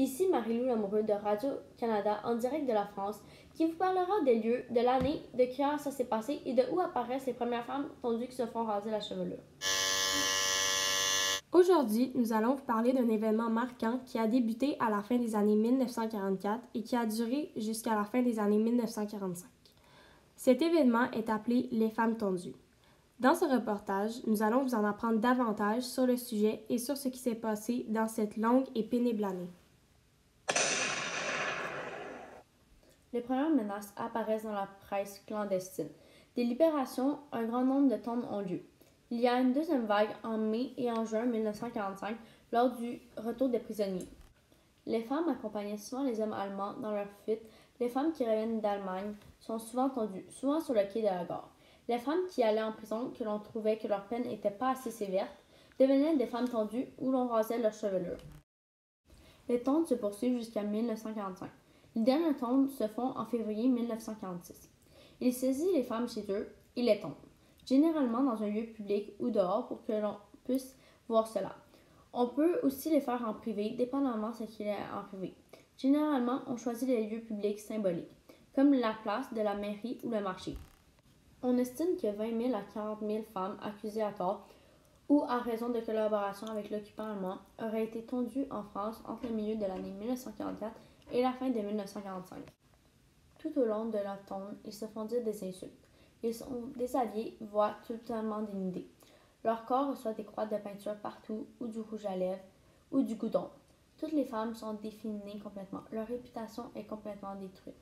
Ici Marie-Lou Lamoureux de Radio-Canada en direct de la France qui vous parlera des lieux, de l'année, de quand ça s'est passé et de où apparaissent les premières femmes tondues qui se font raser la chevelure. Aujourd'hui, nous allons vous parler d'un événement marquant qui a débuté à la fin des années 1944 et qui a duré jusqu'à la fin des années 1945. Cet événement est appelé les femmes tondues. Dans ce reportage, nous allons vous en apprendre davantage sur le sujet et sur ce qui s'est passé dans cette longue et pénible année. Les premières menaces apparaissent dans la presse clandestine. Des libérations, un grand nombre de tonnes ont lieu. Il y a une deuxième vague en mai et en juin 1945 lors du retour des prisonniers. Les femmes accompagnaient souvent les hommes allemands dans leur fuite. Les femmes qui reviennent d'Allemagne sont souvent tondues, souvent sur le quai de la gare. Les femmes qui allaient en prison, que l'on trouvait que leur peine n'était pas assez sévère, devenaient des femmes tondues où l'on rasait leur chevelure. Les tondes se poursuivent jusqu'à 1945. Les dernières tondes se font en février 1946. Ils saisissent les femmes chez eux et les tondent, généralement dans un lieu public ou dehors pour que l'on puisse voir cela. On peut aussi les faire en privé, dépendamment de ce qu'il y a en privé. Généralement, on choisit les lieux publics symboliques, comme la place de la mairie ou le marché. On estime que 20 000 à 40 000 femmes accusées à tort ou à raison de collaboration avec l'occupant allemand auraient été tondues en France entre le milieu de l'année 1944 et la fin de 1945. Tout au long de la tonde, ils se font dire des insultes. Ils sont déshabillés, voire totalement dénudés. Leur corps reçoit des croix de peinture partout, ou du rouge à lèvres, ou du goudron. Toutes les femmes sont définies complètement. Leur réputation est complètement détruite.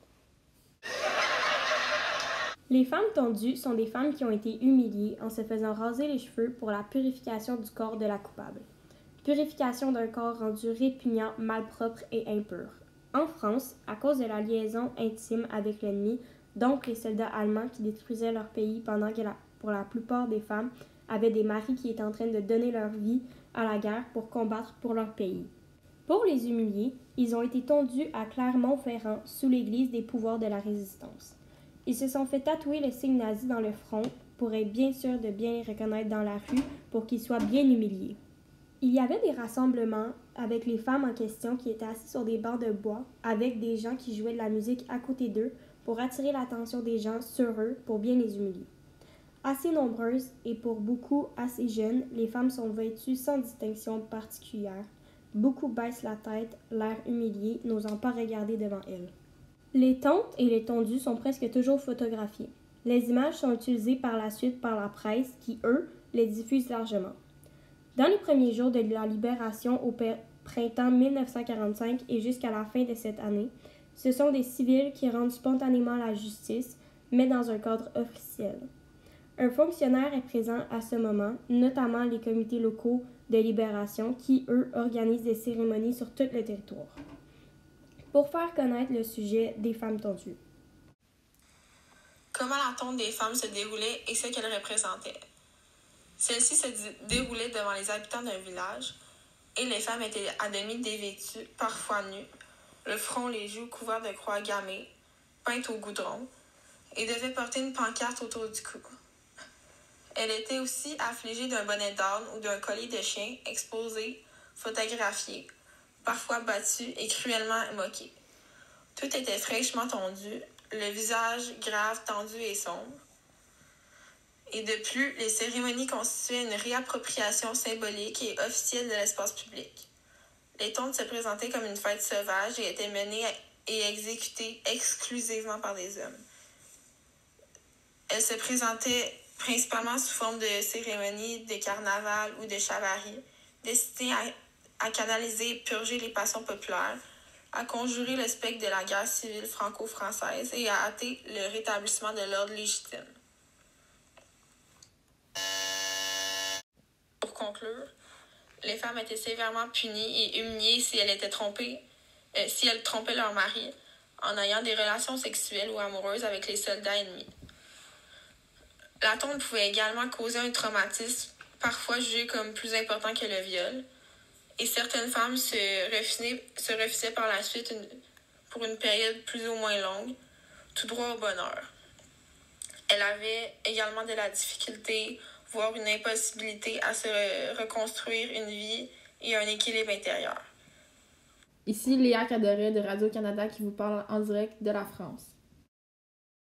Les femmes tondues sont des femmes qui ont été humiliées en se faisant raser les cheveux pour la purification du corps de la coupable. Purification d'un corps rendu répugnant, malpropre et impur. En France, à cause de la liaison intime avec l'ennemi, donc les soldats allemands qui détruisaient leur pays pendant que pour la plupart des femmes avaient des maris qui étaient en train de donner leur vie à la guerre pour combattre pour leur pays. Pour les humilier, ils ont été tondus à Clermont-Ferrand sous l'église des pouvoirs de la résistance. Ils se sont fait tatouer le signe nazi dans le front pour être bien sûr de bien les reconnaître dans la rue pour qu'ils soient bien humiliés. Il y avait des rassemblements avec les femmes en question qui étaient assises sur des bancs de bois avec des gens qui jouaient de la musique à côté d'eux pour attirer l'attention des gens sur eux pour bien les humilier. Assez nombreuses et pour beaucoup assez jeunes, les femmes sont vêtues sans distinction particulière. Beaucoup baissent la tête, l'air humilié, n'osant pas regarder devant elles. Les tontes et les tondus sont presque toujours photographiés. Les images sont utilisées par la suite par la presse qui, eux, les diffusent largement. Dans les premiers jours de la libération au printemps 1945 et jusqu'à la fin de cette année, ce sont des civils qui rendent spontanément la justice, mais dans un cadre officiel. Un fonctionnaire est présent à ce moment, notamment les comités locaux de libération qui, eux, organisent des cérémonies sur tout le territoire, pour faire connaître le sujet des femmes tondues. Comment la tonde des femmes se déroulait et ce qu'elle représentait. Celle-ci se déroulait devant les habitants d'un village et les femmes étaient à demi dévêtues, parfois nues, le front, les joues couverts de croix gammées, peintes au goudron, et devaient porter une pancarte autour du cou. Elle était aussi affligée d'un bonnet d'âne ou d'un collier de chien exposé, photographié, parfois battu et cruellement moqué. Tout était fraîchement tondu, le visage grave, tendu et sombre. Et de plus, les cérémonies constituaient une réappropriation symbolique et officielle de l'espace public. Les tondes se présentaient comme une fête sauvage et étaient menées et exécutées exclusivement par des hommes. Elles se présentaient principalement sous forme de cérémonies de carnaval ou de chavarie, destinées à canaliser et purger les passions populaires, à conjurer le spectre de la guerre civile franco-française et à hâter le rétablissement de l'ordre légitime. Pour conclure, les femmes étaient sévèrement punies et humiliées si elles trompaient leur mari en ayant des relations sexuelles ou amoureuses avec les soldats ennemis. La tonde pouvait également causer un traumatisme, parfois jugé comme plus important que le viol, et certaines femmes se refusaient par la suite pour une période plus ou moins longue, tout droit au bonheur. Elles avaient également de la difficulté, voire une impossibilité à se reconstruire une vie et un équilibre intérieur. Ici Léa Cadoret de Radio-Canada qui vous parle en direct de la France.